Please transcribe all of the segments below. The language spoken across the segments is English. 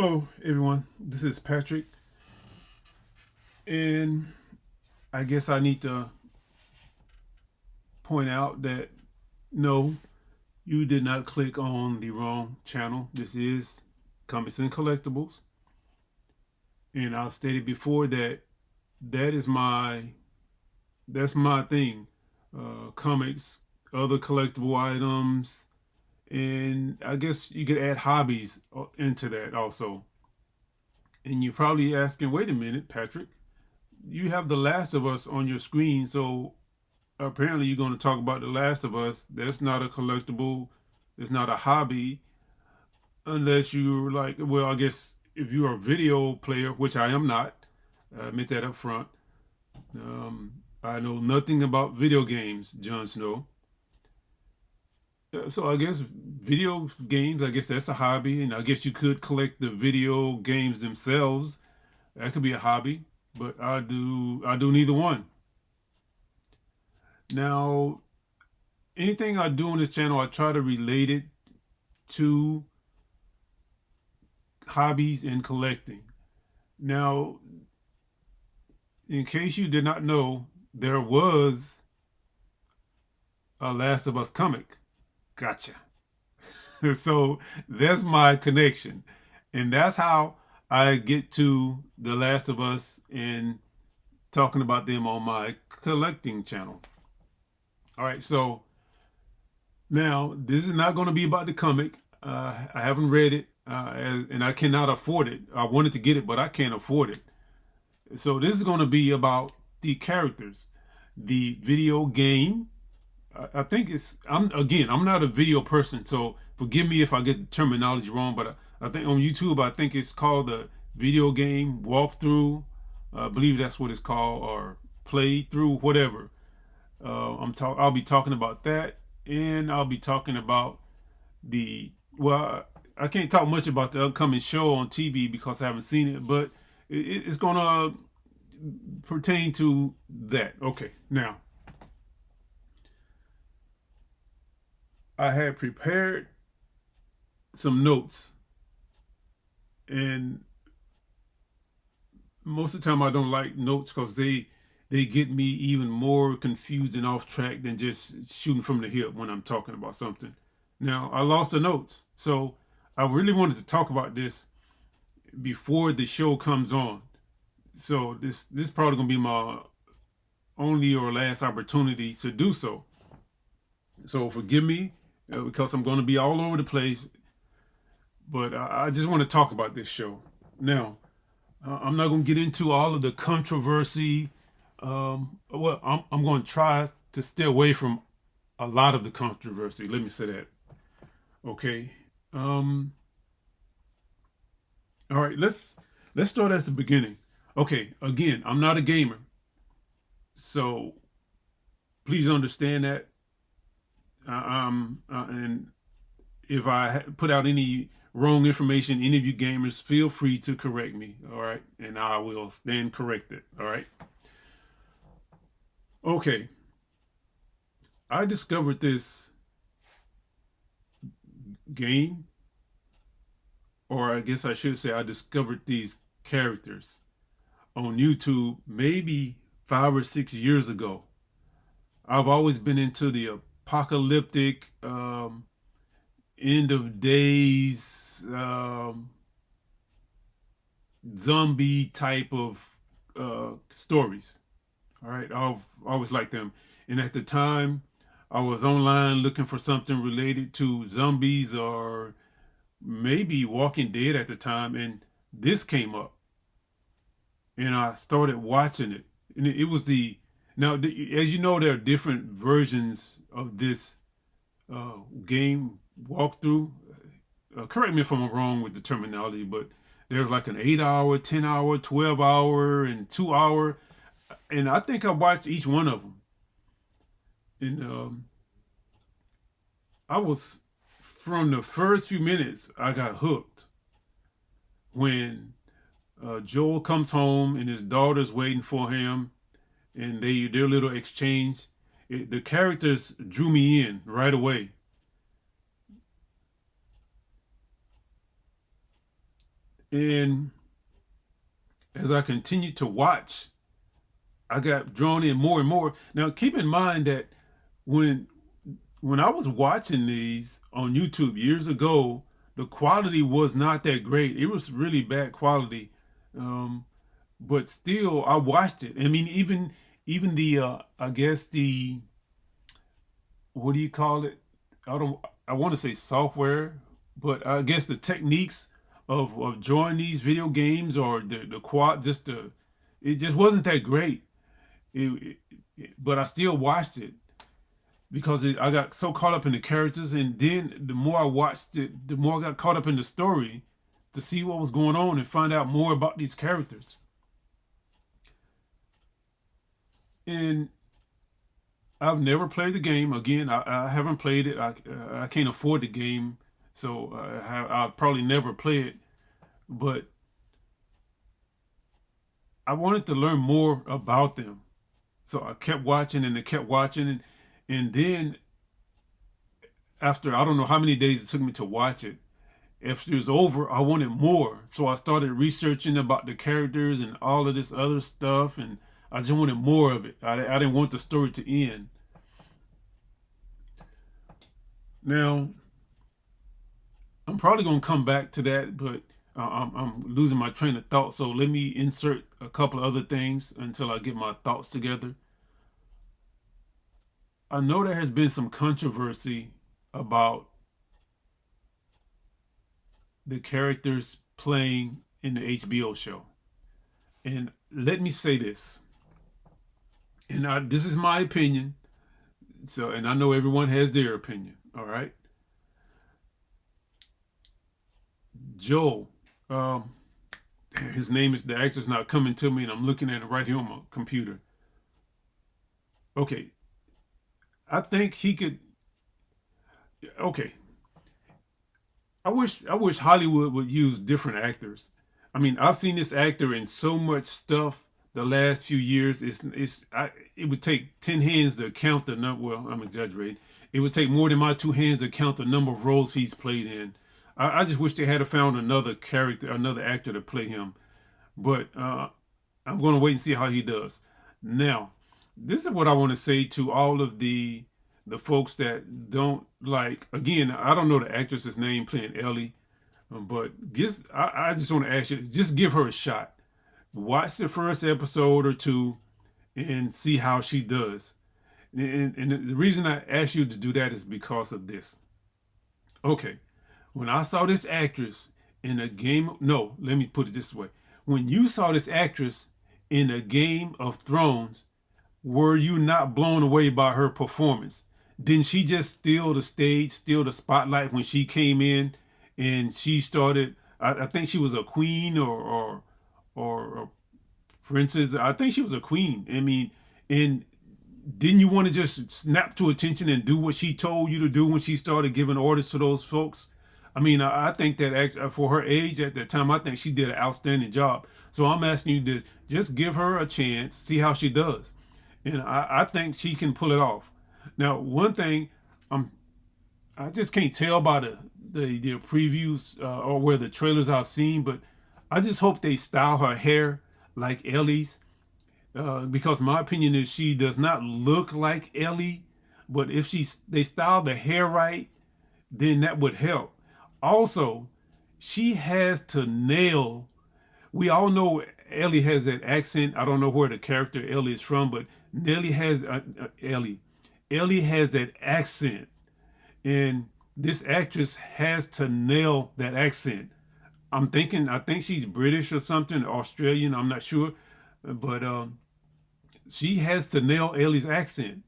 Hello, everyone. This is Patrick, and I guess I need to point out that no, you did not click on the wrong channel. This is Comics and Collectibles, and I've stated before that that is that's my thing. Comics, other collectible items, and I guess you could add hobbies into that also. And you're probably asking, wait a minute, Patrick, you have The Last of Us on your screen, so apparently you're going to talk about The Last of Us. That's not a collectible. It's not a hobby unless you're like, well, I guess if you're a video player, which I am not, I admit that up front. I know nothing about video games, Jon Snow. So I guess video games, I guess that's a hobby, and I guess you could collect the video games themselves. That could be a hobby, but I do neither one. Now, anything I do on this channel, I try to relate it to hobbies and collecting. Now, in case you did not know, there was a Last of Us comic. Gotcha. So that's my connection. And that's how I get to The Last of Us and talking about them on my collecting channel. All right, so now this is not going to be about the comic. I haven't read it, and I cannot afford it. I wanted to get it, but I can't afford it. So this is going to be about the characters, the video game. I think I'm not a video person, so forgive me if I get the terminology wrong. But I think on YouTube, I think it's called the video game walkthrough. I believe that's what it's called, or playthrough, whatever. I'll be talking about that, and I'll be talking about the well. I can't talk much about the upcoming show on TV because I haven't seen it, but it's gonna pertain to that. Okay, now I had prepared some notes, and most of the time I don't like notes because they get me even more confused and off track than just shooting from the hip when I'm talking about something. Now, I lost the notes. So I really wanted to talk about this before the show comes on. So this probably gonna be my only or last opportunity to do so. So forgive me because I'm gonna be all over the place, but I just want to talk about this show. Now, I'm not gonna get into all of the controversy. I'm going to try to stay away from a lot of the controversy. Let me say that. Okay. Um, all right. Let's start at the beginning. Okay. Again, I'm not a gamer, so please understand that. And if I put out any wrong information, any of you gamers, feel free to correct me. All right, and I will stand corrected. All right. Okay. I discovered this game, or I guess I should say, I discovered these characters on YouTube maybe 5 or 6 years ago. I've always been into the apocalyptic, end of days, zombie type of stories. All right, I've always liked them. And at the time, I was online looking for something related to zombies or maybe Walking Dead at the time, and this came up, and I started watching it. And it was as you know, there are different versions of this game walkthrough. Correct me if I'm wrong with the terminology, but there's like an 8 hour, 10 hour, 12 hour, and 2 hour, and I think I watched each one of them. And I was from the first few minutes, I got hooked when Joel comes home and his daughter's waiting for him, and their little exchange. The characters drew me in right away. And as I continued to watch, I got drawn in more and more. Now, keep in mind that when when I was watching these on YouTube years ago, the quality was not that great. It was really bad quality, um, but still, I watched it. I mean, even the I guess the, what do you call it? I don't. I want to say software, but I guess the techniques of drawing these video games, or the quad, just the, it just wasn't that great. But I still watched it because I got so caught up in the characters, and then the more I watched it, the more I got caught up in the story to see what was going on and find out more about these characters. And I've never played the game. Again, I haven't played it. I can't afford the game, so I'll probably never play it. But I wanted to learn more about them, so I kept watching and I kept watching, and then after I don't know how many days it took me to watch it, after it was over, I wanted more. So I started researching about the characters and all of this other stuff, and I just wanted more of it. I didn't want the story to end. Now, I'm probably going to come back to that, but I'm losing my train of thought. So let me insert a couple of other things until I get my thoughts together. I know there has been some controversy about the characters playing in the HBO show. And let me say this, and this is my opinion. So, and I know everyone has their opinion. All right, Joel. Um, his name is, the actor's not coming to me, and I'm looking at it right here on my computer. Okay, I think he could. Okay, I wish Hollywood would use different actors. I mean, I've seen this actor in so much stuff the last few years. It would take 10 hands to count the number. Well, I'm exaggerating. It would take more than my two hands to count the number of roles he's played in. I just wish they had found another character, another actor to play him. But I'm going to wait and see how he does. Now, this is what I want to say to all of the folks that don't like. Again, I don't know the actress's name playing Ellie, but I just want to ask you, just give her a shot. Watch the first episode or two and see how she does. And the reason I ask you to do that is because of this. Okay, when I saw this actress in a game, no, let me put it this way. When you saw this actress in a Game of Thrones, were you not blown away by her performance? Didn't she just steal the stage, steal the spotlight when she came in and she started? I think she was a queen or a princess. I think she was a queen. I mean, and didn't you want to just snap to attention and do what she told you to do when she started giving orders to those folks? I mean, I think that for her age at that time, I think she did an outstanding job. So I'm asking you this: just give her a chance, see how she does, and I think she can pull it off. Now, one thing, um, I just can't tell by the previews or where the trailers I've seen, but I just hope they style her hair like Ellie's, because my opinion is she does not look like Ellie. But if they style the hair right, then that would help. Also, she has to nail. We all know Ellie has that accent. I don't know where the character Ellie is from, but Nelly has Ellie. Ellie has that accent, and this actress has to nail that accent. I think she's British or something, Australian. I'm not sure, but she has to nail Ellie's accent.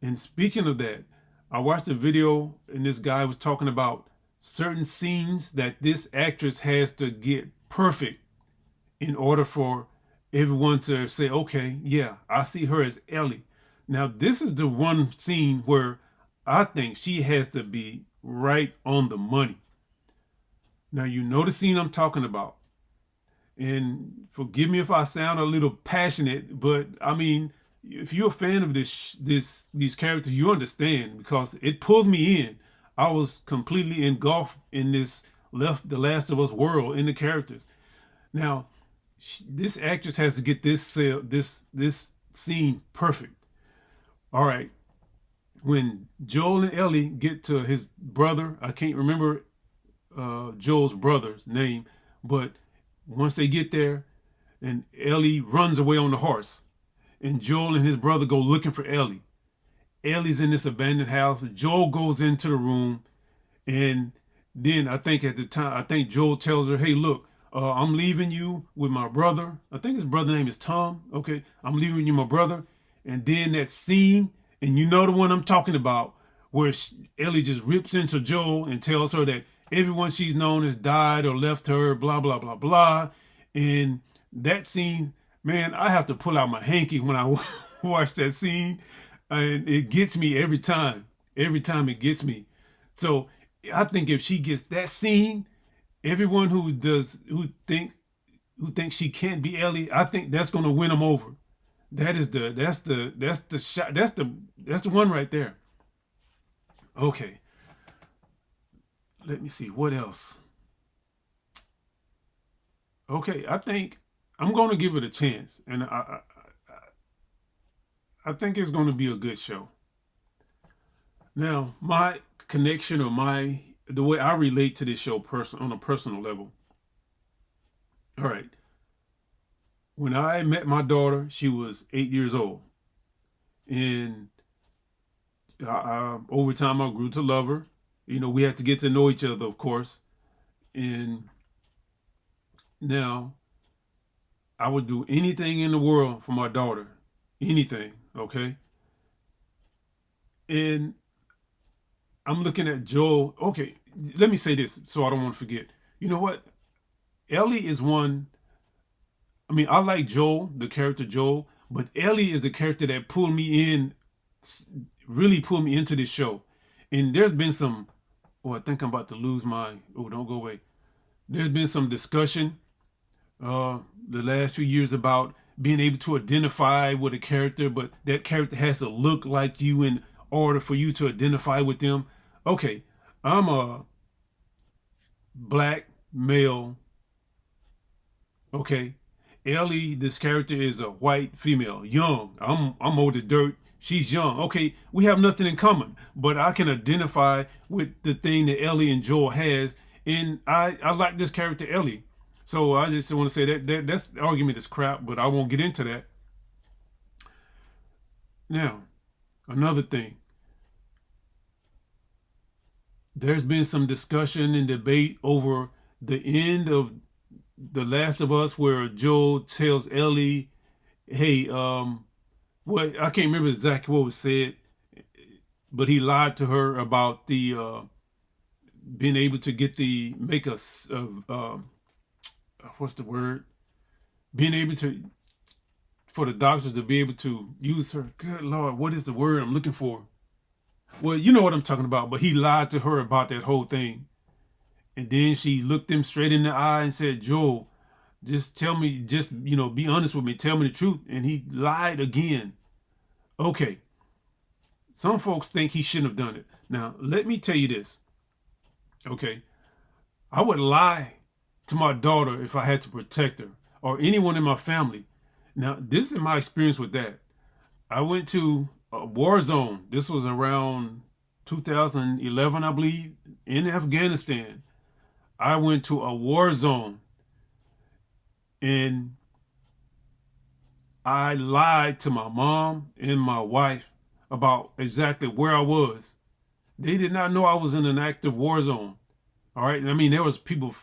And speaking of that, I watched a video and this guy was talking about certain scenes that this actress has to get perfect in order for everyone to say, okay, yeah, I see her as Ellie. Now, this is the one scene where I think she has to be right on the money. Now, you know the scene I'm talking about. And forgive me if I sound a little passionate, but I mean, if you're a fan of these characters, you understand because it pulled me in. I was completely engulfed in this left the Last of Us world in the characters. Now, this actress has to get this scene perfect. All right, when Joel and Ellie get to his brother, I can't remember Joel's brother's name, but once they get there, and Ellie runs away on the horse, and Joel and his brother go looking for Ellie. Ellie's in this abandoned house. Joel goes into the room, and then I think at the time, I think Joel tells her, "Hey, look, I'm leaving you with my brother. I think his brother's name is Tom. Okay, I'm leaving you, my brother." And then that scene, and you know the one I'm talking about, where Ellie just rips into Joel and tells her that everyone she's known has died or left her, blah, blah, blah, blah. And that scene, man, I have to pull out my hanky when I watch that scene. And it gets me every time. Every time it gets me. So I think if she gets that scene, everyone who thinks she can't be Ellie, I think that's gonna win them over. That's the shot. That's the one right there. Okay. Let me see what else. Okay, I think I'm gonna give it a chance, and I think it's gonna be a good show. Now, my connection or the way I relate to this show on a personal level. All right. When I met my daughter, she was 8 years old, and over time I grew to love her. We had to get to know each other, of course, and now I would do anything in the world for my daughter, anything. Okay, and I'm looking at Joel. Okay, let me say this so I don't want to forget. You know what? Ellie is one. I mean, I like Joel, the character Joel, but Ellie is the character that pulled me in, really pulled me into this show. And there's been some, oh, I think I'm about to lose my, oh, don't go away. There's been some discussion the last few years about being able to identify with a character, but that character has to look like you in order for you to identify with them. Okay, I'm a black male. Okay, Ellie, this character is a white female, young. I'm old as dirt. She's young. Okay, we have nothing in common, but I can identify with the thing that Ellie and Joel has, and I like this character Ellie. So I just want to say that's the argument is crap, but I won't get into that. Now, another thing. There's been some discussion and debate over the end of The Last of Us, where Joel tells Ellie, "Hey, what I can't remember exactly what was said, but he lied to her about the being able to get the make a what's the word? Being able to for the doctors to be able to use her. Good Lord, what is the word I'm looking for? Well, you know what I'm talking about. But he lied to her about that whole thing, and then she looked him straight in the eye and said, "Joel, just tell me, just be honest with me. Tell me the truth." And he lied again. Okay. Some folks think he shouldn't have done it. Now, let me tell you this. Okay. I would lie to my daughter if I had to protect her or anyone in my family. Now, this is my experience with that. I went to a war zone. This was around 2011, I believe, in Afghanistan. I went to a war zone and I lied to my mom and my wife about exactly where I was. They did not know I was in an active war zone. All right. And I mean, there was people,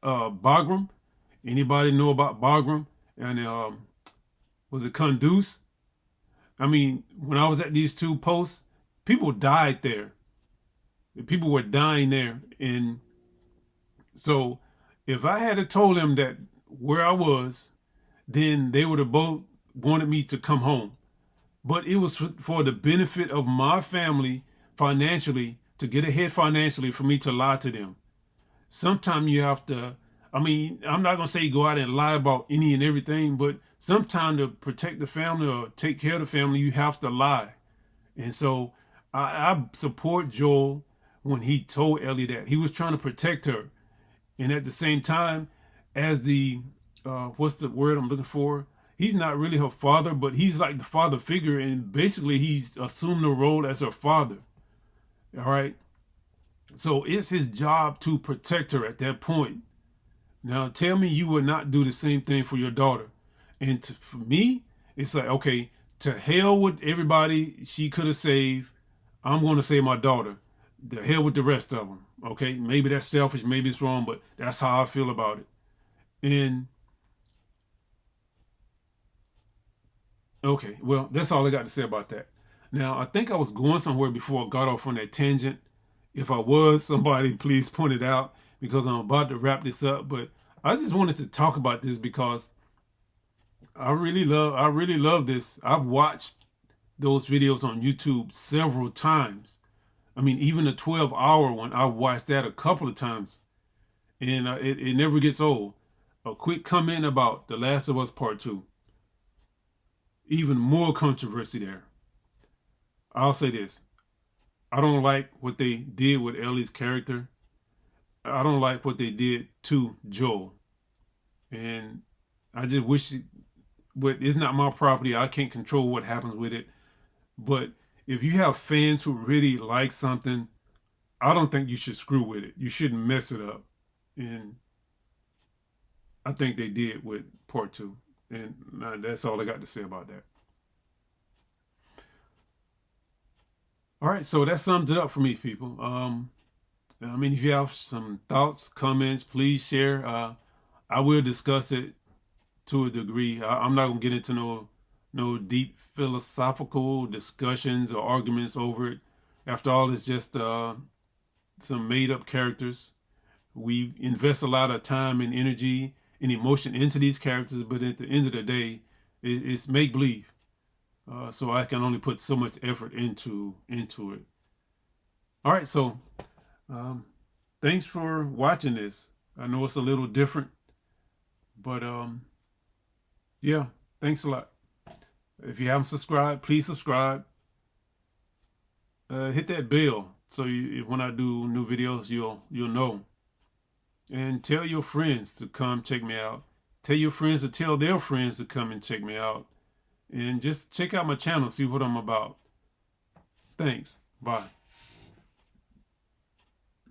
Bagram. Anybody know about Bagram? And was it Kunduz? I mean, when I was at these two posts, people died there. People were dying there. And so if I had told them that where I was, then they would have both wanted me to come home. But it was for the benefit of my family financially, to get ahead financially, for me to lie to them. Sometimes you have to, I mean, I'm not going to say go out and lie about any and everything, but sometimes to protect the family or take care of the family, you have to lie. And so I support Joel when he told Ellie that. He was trying to protect her. And at the same time, as the what's the word I'm looking for? He's not really her father, but he's like the father figure, and basically he's assumed the role as her father. All right. So it's his job to protect her at that point. Now tell me you would not do the same thing for your daughter. And for me, it's like, okay, to hell with everybody she could have saved. I'm going to save my daughter. The hell with the rest of them. Okay, maybe that's selfish, maybe it's wrong, but that's how I feel about it. And okay, well, that's all I got to say about that. Now, I think I was going somewhere before I got off on that tangent. If I was, somebody please point it out because I'm about to wrap this up. But I just wanted to talk about this because I really love this. I've watched those videos on YouTube several times. I mean, even the 12-hour one, I watched that a couple of times, and it never gets old. A quick comment about The Last of Us Part 2. Even more controversy there. I'll say this. I don't like what they did with Ellie's character. I don't like what they did to Joel. And I just wish but it's not my property. I can't control what happens with it. But if you have fans who really like something, I don't think you should screw with it. You shouldn't mess it up. And I think they did with part two. And that's all I got to say about that. All right, so that sums it up for me, people. I mean, if you have some thoughts, comments, please share. I will discuss it to a degree. I'm not gonna get into no deep philosophical discussions or arguments over it. After all, it's just some made up characters. We invest a lot of time and energy and emotion into these characters, but at the end of the day, it's make believe. So I can only put so much effort into it. All right, so thanks for watching this. I know it's a little different, but yeah, thanks a lot. If you haven't subscribed, please subscribe. Hit that bell so when I do new videos, you'll know. And tell your friends to come check me out. Tell your friends to tell their friends to come and check me out. And just check out my channel, see what I'm about. Thanks. Bye.